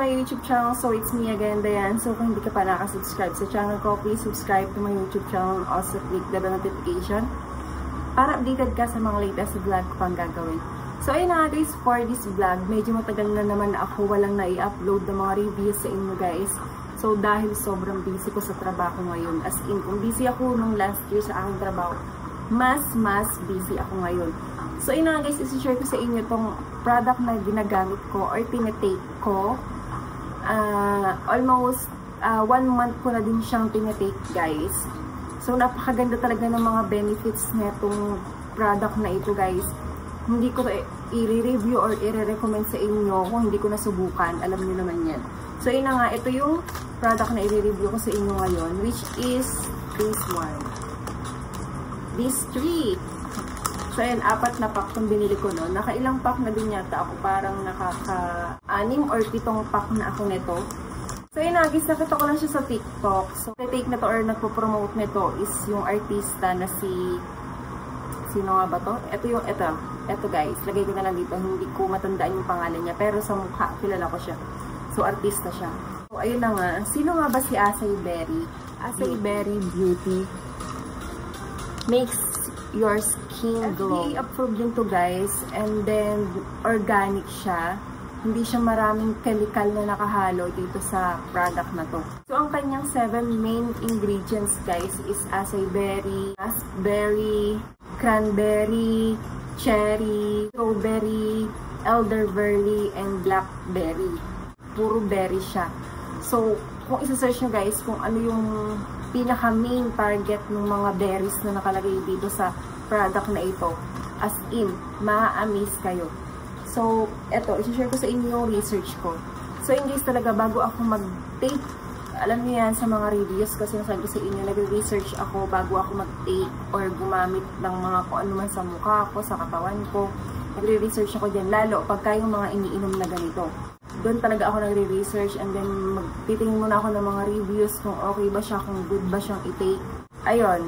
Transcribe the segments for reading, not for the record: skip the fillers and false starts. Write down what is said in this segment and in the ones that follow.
my YouTube channel. So, it's me again, Dayan. So, kung hindi ka pa nakasubscribe sa channel ko, please subscribe to my YouTube channel and also click the bell notification para updated ka sa mga latest vlog ko pang gagawin. So, ayun na guys, for this vlog, medyo matagal na naman na ako walang nai-upload ng mga reviews sa inyo guys. So, dahil sobrang busy ko sa trabaho ngayon. As in, kung busy ako nung last year sa aking trabaho, mas busy ako ngayon. So, ayun na guys, isi-share ko sa inyo itong product na ginagamit ko or tinitake ko. Almost 1 month ko na din siyang tinitake guys. So, napakaganda talaga ng mga benefits na itong product na ito guys. Hindi ko i-review or i-recommend sa inyo kung hindi ko nasubukan. Alam niyo naman yan. So, yun na nga. Ito yung product na i-review ko sa inyo ngayon, which is this one. This 3. So, ayan, 4 na pack itong binili ko noon. Nakailang pack na din yata ako. Parang nakaka-6 or 7 pack na ako nito. So, yun na, guys, nakita ko lang siya sa TikTok. So, take na to or nagpo-promote nito is yung artista na si... Sino nga ba to? Ito guys, lagay ko na lang dito. Hindi ko matandaan yung pangalan niya. Pero sa mukha, kilala ko siya. So, artista siya. So, ayun na nga. Sino nga ba si Acai Berry? Acai Berry Beauty makes your skin glow. FDA approved din to guys. And then, organic siya. Hindi siya maraming chemical na nakahalo dito sa product na to. So, ang kanyang 7 main ingredients guys is acai berry, raspberry, cranberry, cherry, strawberry, elderberry, and blackberry. Puro berry siya. So, kung isa-search nyo guys kung ano yung pinaka-main target ng mga berries na nakalagay dito sa product na ito, as in, maa-amaze kayo. So, eto, isi-share ko sa inyo yung research ko. So, in case talaga, bago ako mag-take, alam niyo yan sa mga reviews ko, sinasabi ko sa inyo, nag-research ako bago ako mag-take or gumamit ng mga kung ano man sa mukha ko, sa katawan ko. Nagre-research ako dyan, lalo pagka yung mga iniinom na ganito. Doon talaga ako nagre-research and then magtitingin muna ako ng mga reviews kung okay ba siya, kung good ba siyang i-take. Ayun,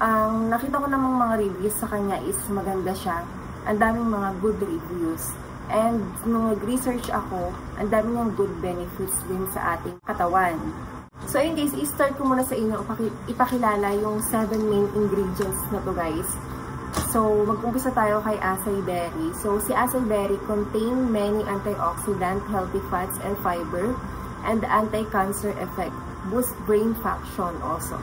ang nakita ko namang mga reviews sa kanya is maganda siya. Ang daming mga good reviews. And nung nag-research ako, ang daming ng good benefits din sa ating katawan. So ayun guys, i-start ko muna sa inyo ipakilala yung 7 main ingredients na to guys. So mag-umpisa tayo kay acai berry. So si acai berry contain many antioxidant, healthy fats and fiber, and anti-cancer effect, boost brain function also.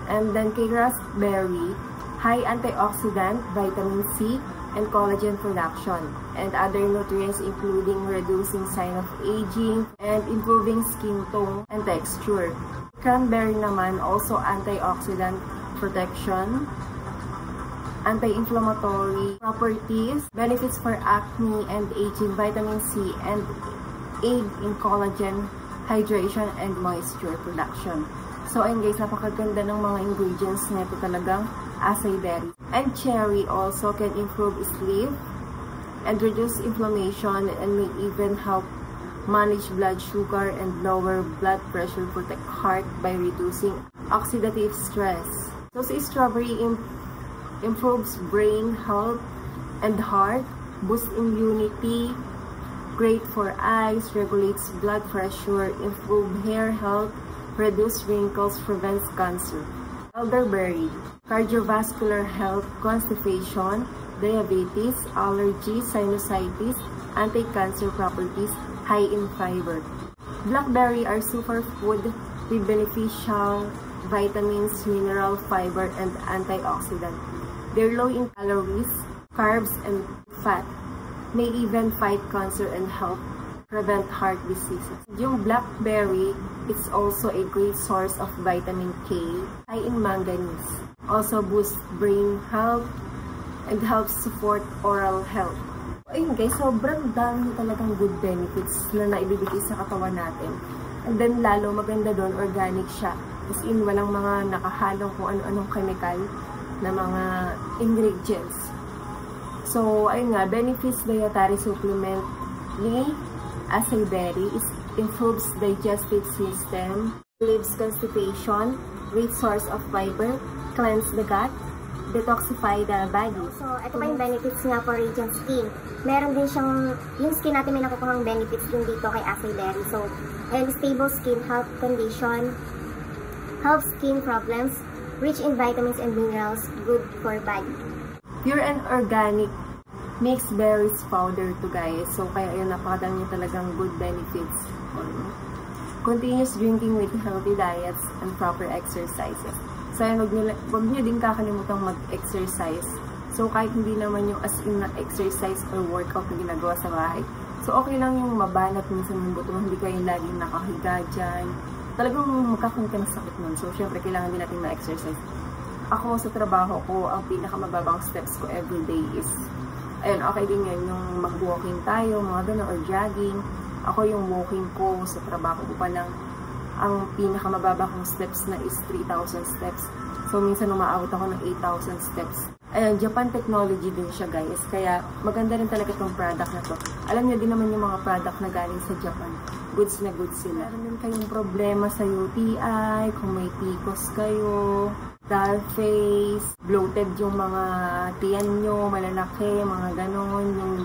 And then kay raspberry, high antioxidant, vitamin C, and collagen production, and other nutrients including reducing sign of aging and improving skin tone and texture. Cranberry naman, also antioxidant protection, anti-inflammatory properties, benefits for acne and aging, vitamin C, and aid in collagen, hydration, and moisture production. So, ayun guys, napakaganda ng mga ingredients nito talagang acai berry. And cherry also can improve sleep and reduce inflammation and may even help manage blood sugar and lower blood pressure, protect heart by reducing oxidative stress. So, si strawberry improves brain health and heart, boosts immunity, great for eyes, regulates blood pressure, improve hair health, reduce wrinkles, prevents cancer. Elderberry, cardiovascular health, constipation, diabetes, allergies, sinusitis, anti-cancer properties, high in fiber. Blackberry are superfood with beneficial vitamins, mineral, fiber, and antioxidant. They're low in calories, carbs, and fat. May even fight cancer and help prevent heart diseases. Yung blackberry, it's also a great source of vitamin K, high in manganese. Also boosts brain health and helps support oral health. Ayun guys, sobrang dami talagang good benefits na naibibigay sa katawan natin. And then lalo maganda doon, organic siya. As in, walang mga nakahalong kung ano-anong chemical na mga ingredients. So, ayun nga, benefits dietary supplement ni acai berry is improves digestive system, relieves constipation, great source of fiber, cleanse the gut, detoxify the body. So, ito pa yung benefits nga for radiant skin. Meron din siyang, yung skin natin may nakukuhang benefits din dito kay Acai Berry. So, and stable skin, health condition, helps skin problems, rich in vitamins and minerals, good for body. Pure and organic mixed berries powder to guys. So, kaya yun, napakadami talagang good benefits. Continuous drinking with healthy diets and proper exercises. So, wag nyo din kakalimutang mag-exercise. So, kahit hindi naman yung as in na exercise or workout na ginagawa sa bahay. So, okay lang yung mabanat minsan yung buto. Hindi kayo laging nakahiga dyan. Talagang magkakaroon ka ng sakit nun. So, syempre, kailangan din natin na-exercise. Ako, sa trabaho ko, ang pinakamababang steps ko everyday is, ayun, okay din yun, yung mag-walking tayo, mga gano'n, or jogging. Ako yung walking ko sa trabaho ko pa lang, ang pinakamababa kong steps na is 3,000 steps. So, minsan umaabot ako ng 8,000 steps. Ayan, Japan technology din siya guys. Kaya, maganda rin talaga itong product na to. Alam niyo din naman yung mga product na galing sa Japan. Goods na goods sila. Meron din kayong problema sa UTI, kung may PCOS kayo, dull face, bloated yung mga tiyan nyo, malalaki, mga ganon. Yung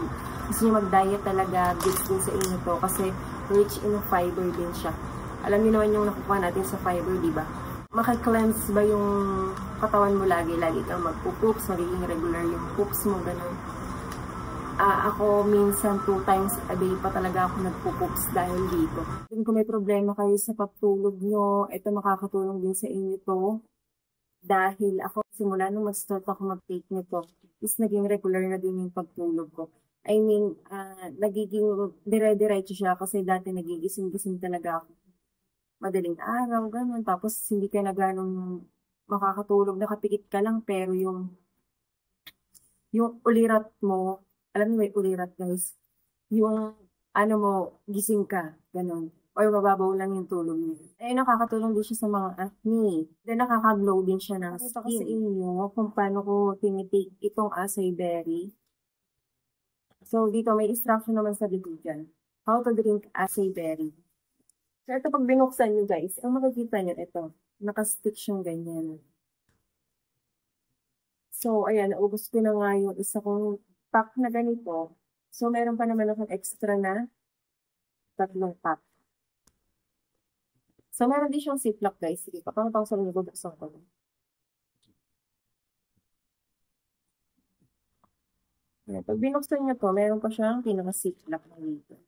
gusto nyo mag-diet talaga, goods din sa inyo to. Kasi rich in fiber din siya. Alam niyo naman yung nakukuha natin sa fiber, di ba? Maka-cleanse ba yung katawan mo lagi? Lagi kang magpo-poops, magiging regular yung poops mo, gano'n. Ako minsan 2 times a day pa talaga ako nagpo-poops dahil dito. Kung may problema kayo sa pagtulog nyo, ito makakatulong din sa inyo to. Dahil ako, simula nung mag-start ako mag-take nito, is naging regular na din yung pagtulog ko. I mean, nagiging dire-diretso siya kasi dati nagigising-gising talaga ako. Madaling araw, gano'n. Tapos, hindi ka na gano'ng makakatulog, nakapikit ka lang, pero yung ulirat mo, alam mo may ulirat guys, yung ano mo, gising ka, gano'n. Or mababaw lang yung tulog mo. Eh, nakakatulong din siya sa mga acne. Then, nakaka-glow din siya ng skin. Ito kasi inyo kung paano ko tinitake itong acai berry. So, dito may instruction naman sa likod dyan. How to drink acai berry. So, ito pag binuksan nyo guys, ang makikita nyo, ito, nakastick siyang ganyan. So, ayan, naubos ko na nga yung isa kong pack na ganito. So, meron pa naman akong extra na 3 pack. So, meron din siyang ziplock guys. Sige, papangataw sa mga bubuksan ko. Ayan, pag binuksan nyo to, meron pa siyang pinaka-ziplock na dito.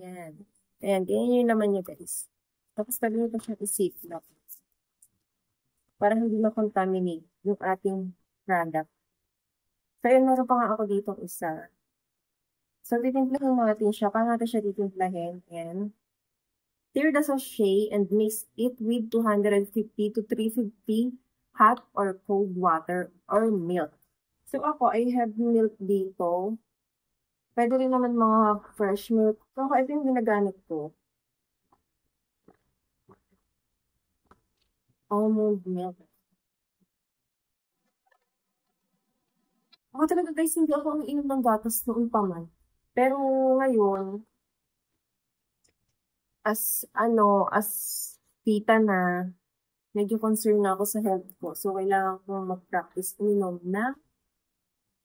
Yan. Ayan, ganyan yun naman yun guys. Tapos pag nyo pa siya i-ziplock. Para hindi ma-contaminate yung ating product. So, yun, meron pa nga ako dito isa. So, titimplahin natin siya. Paano natin siya titimplahin? Ayan. Stir the sachet and mix it with 250 to 350 hot or cold water or milk. So, ako, I have milk dito. Pwede rin naman mga fresh milk. So, ito yung ginagamit ko. Almond milk. Ako talaga guys, hindi ako ang inom ng gatas noon pa man. Pero ngayon, as tita na, medyo concerned na ako sa health ko. So, kailangan ko mag-practice uminom na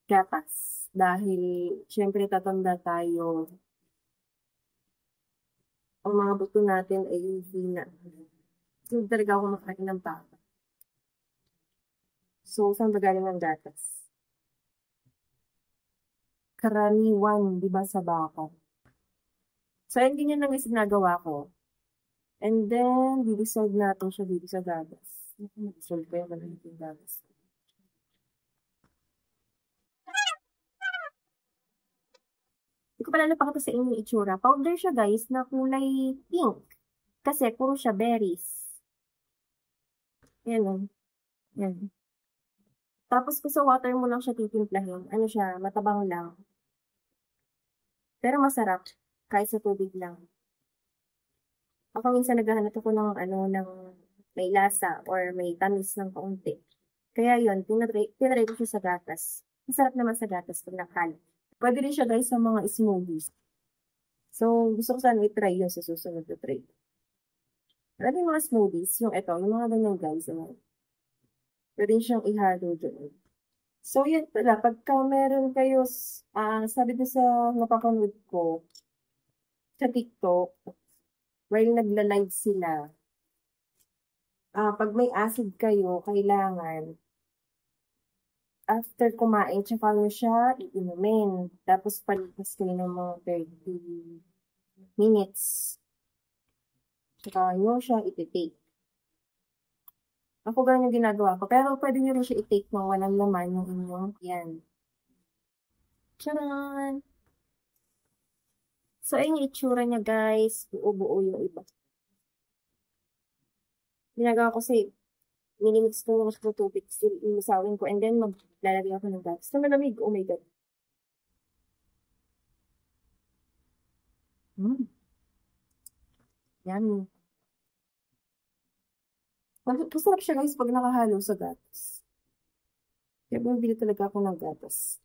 gatas. Dahil, syempre, tatanda tayo. Ang mga buto natin ay hindi na. So, talaga ako makain ng baka. So, saan ba galing ang gatas? Karaniwan, di ba, sa baka? So, ayun, ganyan lang yung ginagawa ko. And then, di-dissolve natin siya dito sa gatas. Dissolve ko yung gatas. Hindi ko pala napakita sa inyo yung itsura. Powder siya guys na kulay pink. Kasi puro siya berries. Yan o. Yan. Tapos kung sa water mo lang siya titimplahin, ano siya, matabang lang. Pero masarap. Kahit sa tubig lang. Ako minsan naghahanap ako ng ng may lasa or may tamis ng kaunti. Kaya yun, tinry ko siya sa gatas. Masarap naman sa gatas pag nakalat. Pwede rin siya guys sa mga smoothies. So, gusto ko sana i-try yun sa susunod na try. Pwede yung mga smoothies, yung ito, yung mga ganyan guys. Pwede siyang ihalo doon. So, yun pala. Pagka meron kayo, sabi ko sa napapanood ko, sa TikTok, while nagla-live sila, pag may acid kayo, kailangan, after kumain, tsaka nyo siya iinumin. Tapos, palipas kayo ng mga 30 minutes. Tsaka nyo siya iti-take. Ako ganun yung ginagawa ko. Pero pwede nyo rin siya i-take ng walang laman yung inyong yan. Charan! So, ayun yung itsura niya, guys. Buo-buo yung iba. Ginagawa ko kasi minimix ko yung mga tubig. Imusawin ko. And then, maglalagay ako ng gas. Na malamig. Oh my God. Yummy. Masarap siya, guys, pag nakahalo sa gatas. Kaya bumibili talaga ako ng gatas.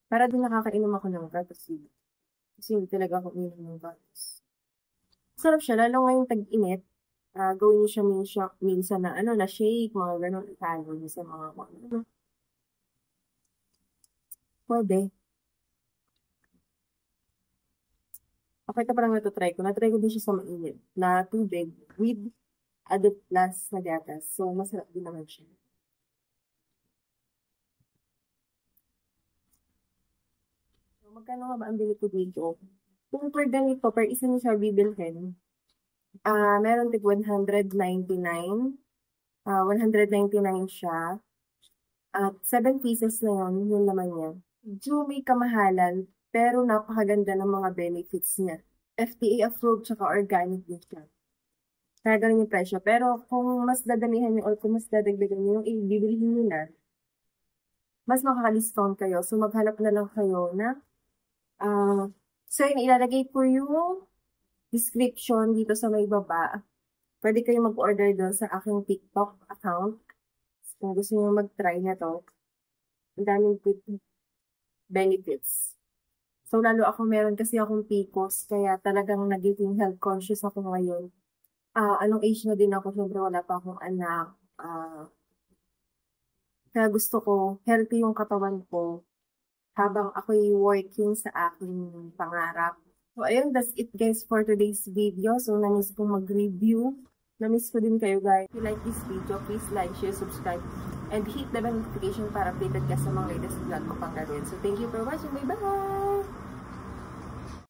Para din nakakainom ako ng gatas. Kasi hindi talaga ako inom ng gatas. Sarap siya, lalo ngayong tag-init. Gawin niyo siya minsan na, na shake, mga ganun, ihalo niyo sa mga, pwede. Okay, ito parang natutry ko. Natry ko din siya sa mainit na tubig with added plus na gatas. So, masarap din naman siya. So, magkano nga ba ang bili ko dito? Kung per ganito, per isa niyo siya bibilhin, meron tig 199. 199 siya. At 7 pieces na yun, yung laman niya. Medyo may kamahalan, pero napakaganda ng mga benefits niya. FDA approved, tsaka organic din siya. Kaya ganun yung presyo. Pero kung mas dadamihan niyo or kung mas dadagdagan niyo yung ibibilhin niyo na, mas makaka-discount kayo. So, maghanap na lang kayo na, so yun, ilalagay ko yung description dito sa may baba. Pwede kayo mag-order doon sa aking TikTok account. Kung gusto niyo mag-try na to, ang daming good benefits. So, lalo ako meron kasi akong PCOS, kaya talagang nagiging health conscious ako ngayon. Anong age na din ako, syempre wala pa akong anak. Kaya gusto ko, healthy yung katawan ko habang ako'y working sa aking pangarap. So, ayun, that's it guys for today's video. So, namiss kong mag-review. Namiss ko din kayo guys. If you like this video, please like, share, subscribe, and hit the notification para updated ka sa mga latest vlog ko pang gawin. So, thank you for watching. Bye-bye!